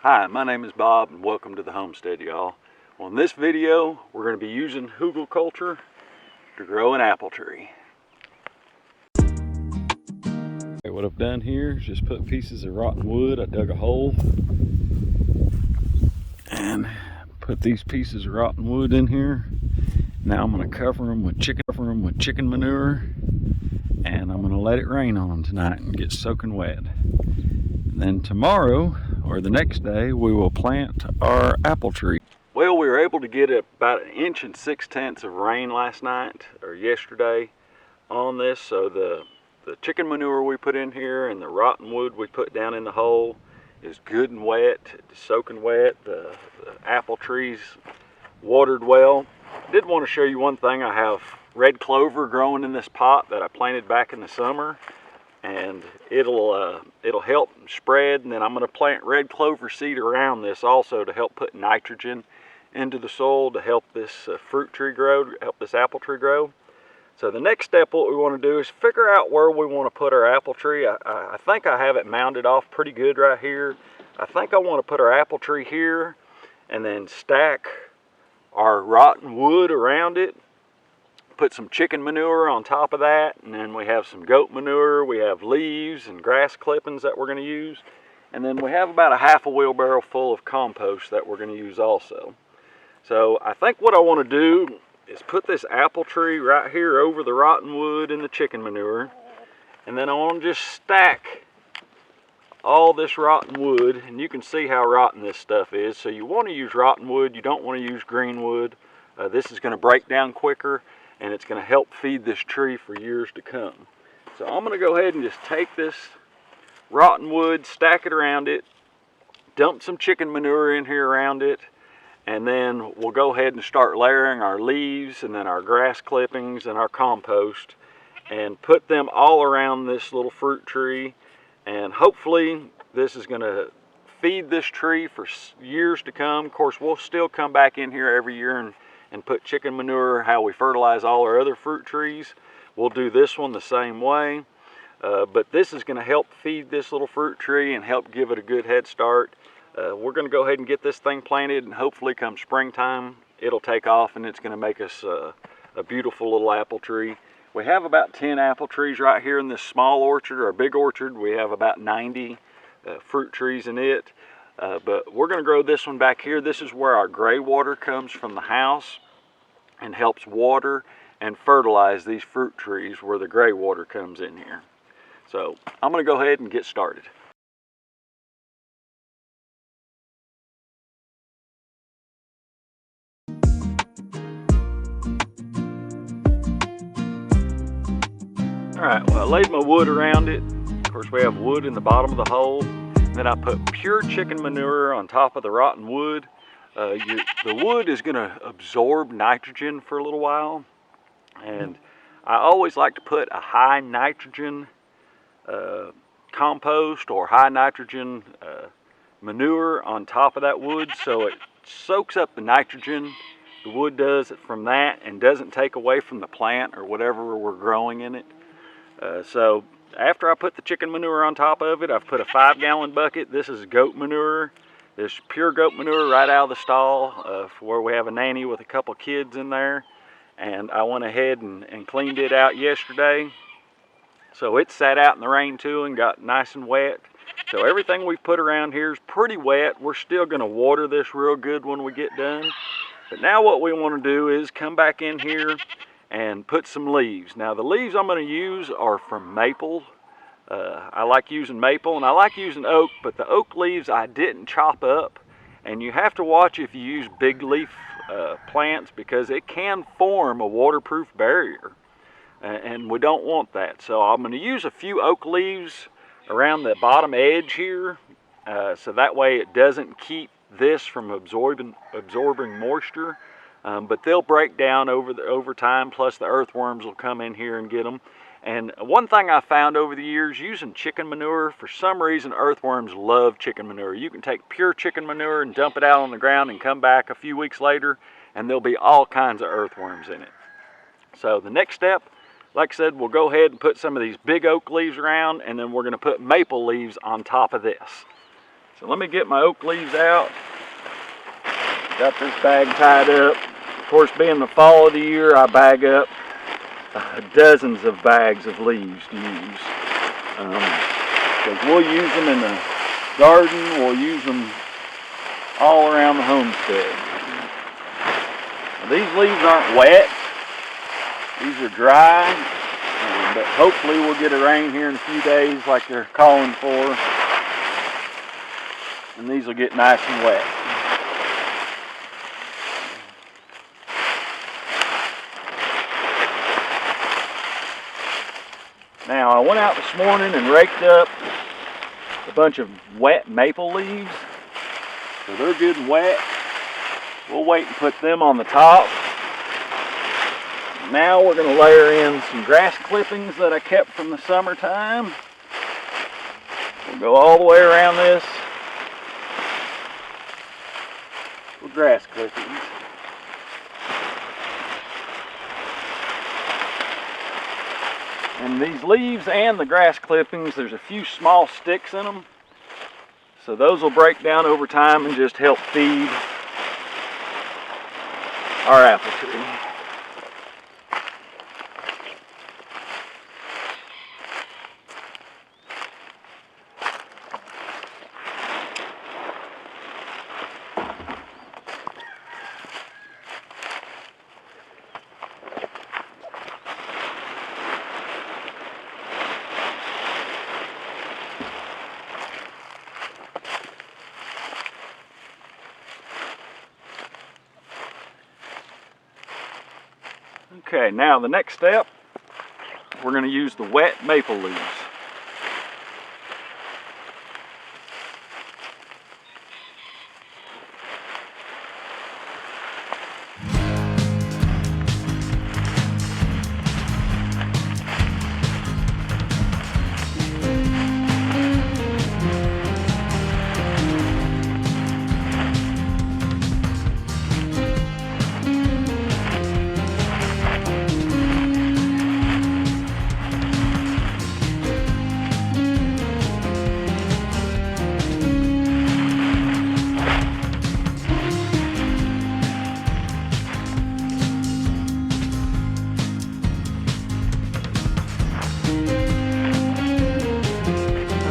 Hi, my name is Bob and welcome to the homestead, y'all. Well, in this video, we're going to be using Hugelkultur to grow an apple tree. Okay, what I've done here is just put pieces of rotten wood. I dug a hole and put these pieces of rotten wood in here. Now I'm going to cover them with chicken manure, and I'm going to let it rain on them tonight and get soaking wet. And then tomorrow or the next day we will plant our apple tree. Well, we were able to get about 1 6/10 inches of rain last night or yesterday on this, so the chicken manure we put in here and the rotten wood we put down in the hole is good and wet, it's soaking wet. The apple tree's watered well. I did want to show you one thing. I have red clover growing in this pot that I planted back in the summer, and it'll help spread. And then I'm going to plant red clover seed around this also to help put nitrogen into the soil to help this fruit tree grow, help this apple tree grow. So the next step, what we want to do is figure out where we want to put our apple tree. I think I have it mounded off pretty good right here. I think I want to put our apple tree here and then stack our rotten wood around it, put some chicken manure on top of that, and then we have some goat manure, we have leaves and grass clippings that we're going to use, and then we have about a half a wheelbarrow full of compost that we're going to use also. So I think what I want to do is put this apple tree right here over the rotten wood and the chicken manure, and then I want to just stack all this rotten wood, and you can see how rotten this stuff is. So you want to use rotten wood, you don't want to use green wood. This is going to break down quicker, and it's going to help feed this tree for years to come. So I'm going to go ahead and just take this rotten wood, stack it around it, dump some chicken manure in here around it, and then we'll go ahead and start layering our leaves and then our grass clippings and our compost and put them all around this little fruit tree. And hopefully this is going to feed this tree for years to come. Of course, we'll still come back in here every year and put chicken manure, how we fertilize all our other fruit trees. We'll do this one the same way. But this is going to help feed this little fruit tree and help give it a good head start. We're going to go ahead and get this thing planted, and hopefully come springtime it'll take off and it's going to make us a beautiful little apple tree. We have about 10 apple trees right here in this small orchard, or big orchard. We have about 90 fruit trees in it. But we're going to grow this one back here. This is where our gray water comes from the house and helps water and fertilize these fruit trees, where the gray water comes in here. So I'm going to go ahead and get started. All right, well, I laid my wood around it. Of course, we have wood in the bottom of the hole. Then I put pure chicken manure on top of the rotten wood. The wood is going to absorb nitrogen for a little while. And I always like to put a high nitrogen compost or high nitrogen manure on top of that wood, so it soaks up the nitrogen, the wood does, from that, and doesn't take away from the plant or whatever we're growing in it. So after I put the chicken manure on top of it, I've put a 5-gallon bucket. This is goat manure. This pure goat manure right out of the stall, where we have a nanny with a couple kids in there. And I went ahead and cleaned it out yesterday. So it sat out in the rain too and got nice and wet. So everything we put around here is pretty wet. We're still going to water this real good when we get done. But now what we want to do is come back in here and put some leaves. Now the leaves I'm going to use are from maple. I like using maple, and I like using oak, but the oak leaves I didn't chop up. And you have to watch if you use big leaf plants, because it can form a waterproof barrier, and we don't want that. So I'm going to use a few oak leaves around the bottom edge here, so that way it doesn't keep this from absorbing moisture. But they'll break down over time, plus the earthworms will come in here and get them. And one thing I found over the years, using chicken manure, for some reason earthworms love chicken manure. You can take pure chicken manure and dump it out on the ground and come back a few weeks later and there'll be all kinds of earthworms in it. So the next step, like I said, we'll go ahead and put some of these big oak leaves around, and then we're going to put maple leaves on top of this. So let me get my oak leaves out. Got this bag tied up. Of course, being the fall of the year, I bag up dozens of bags of leaves to use. Because we'll use them in the garden, we'll use them all around the homestead. Now, these leaves aren't wet, these are dry, but hopefully we'll get a rain here in a few days like they're calling for, and these will get nice and wet. Now, I went out this morning and raked up a bunch of wet maple leaves. So they're good and wet. We'll wait and put them on the top. Now we're going to layer in some grass clippings that I kept from the summertime. We'll go all the way around this with grass clippings. And these leaves and the grass clippings, there's a few small sticks in them. So those will break down over time and just help feed our apple tree. Okay, now the next step, we're going to use the wet maple leaves.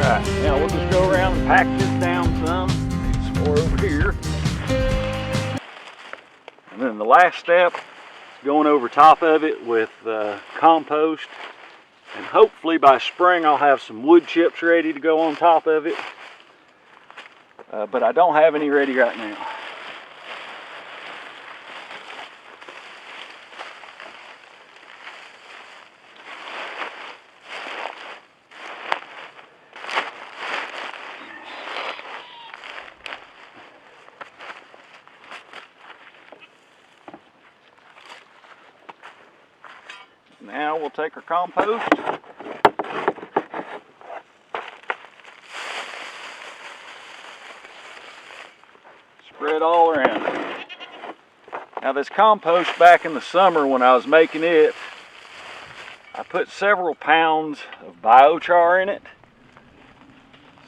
Alright, now we'll just go around and pack this down some. Need some more over here. And then the last step is going over top of it with compost. And hopefully by spring I'll have some wood chips ready to go on top of it. But I don't have any ready right now. Now we'll take our compost, spread all around it. Now this compost, back in the summer when I was making it, I put several pounds of biochar in it.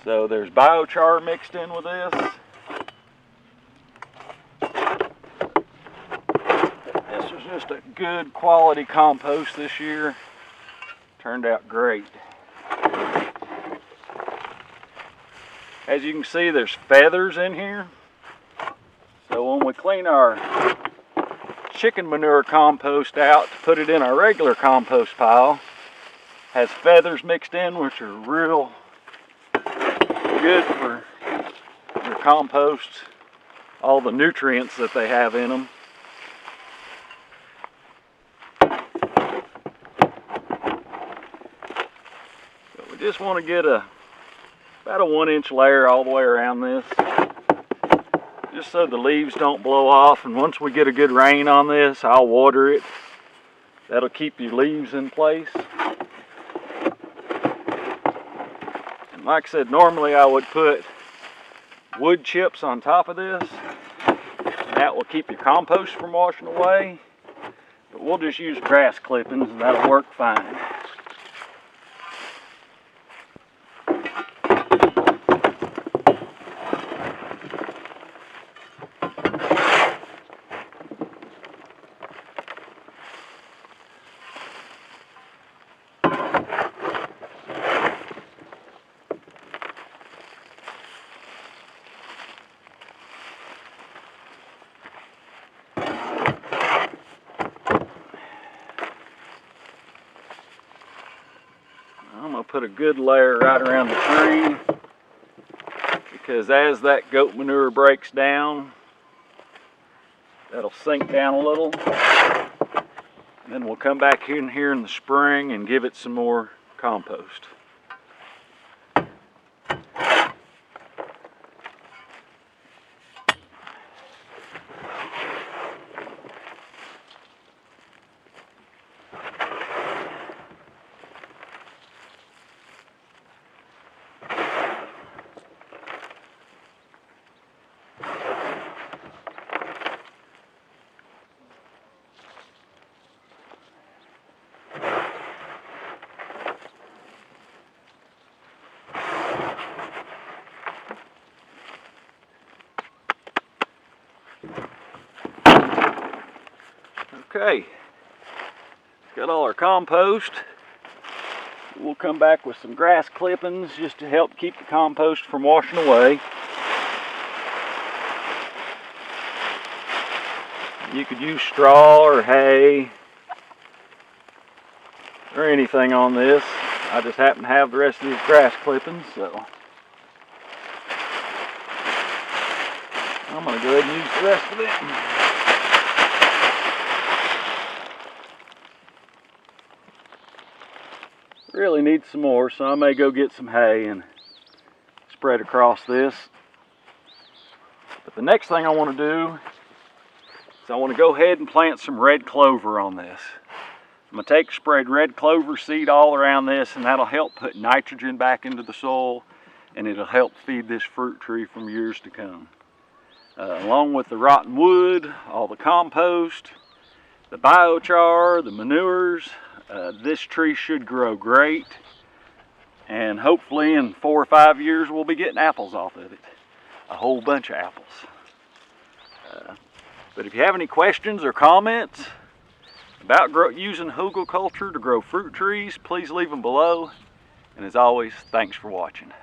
So there's biochar mixed in with this. This was just a good quality compost this year. Turned out great. As you can see, there's feathers in here. So when we clean our chicken manure compost out to put it in our regular compost pile, has feathers mixed in, which are real good for your compost, all the nutrients that they have in them. But we just want to get about a 1-inch layer all the way around this, just so the leaves don't blow off. And once we get a good rain on this, I'll water it. That'll keep your leaves in place. And like I said, normally I would put wood chips on top of this. That will keep your compost from washing away. But we'll just use grass clippings and that'll work fine. put a good layer right around the tree, because as that goat manure breaks down, that'll sink down a little. And then we'll come back in here in the spring and give it some more compost. Okay, got all our compost. We'll come back with some grass clippings just to help keep the compost from washing away. You could use straw or hay or anything on this. I just happen to have the rest of these grass clippings, so I'm going to go ahead and use the rest of it. Really need some more, so I may go get some hay and spread across this. But the next thing I want to do is I want to go ahead and plant some red clover on this. I'm going to spread red clover seed all around this, and that'll help put nitrogen back into the soil, and it'll help feed this fruit tree from years to come. Along with the rotten wood, all the compost, the biochar, the manures, this tree should grow great, and hopefully in 4 or 5 years we'll be getting apples off of it. A whole bunch of apples. But if you have any questions or comments about using Hugelkultur to grow fruit trees, please leave them below. And as always, thanks for watching.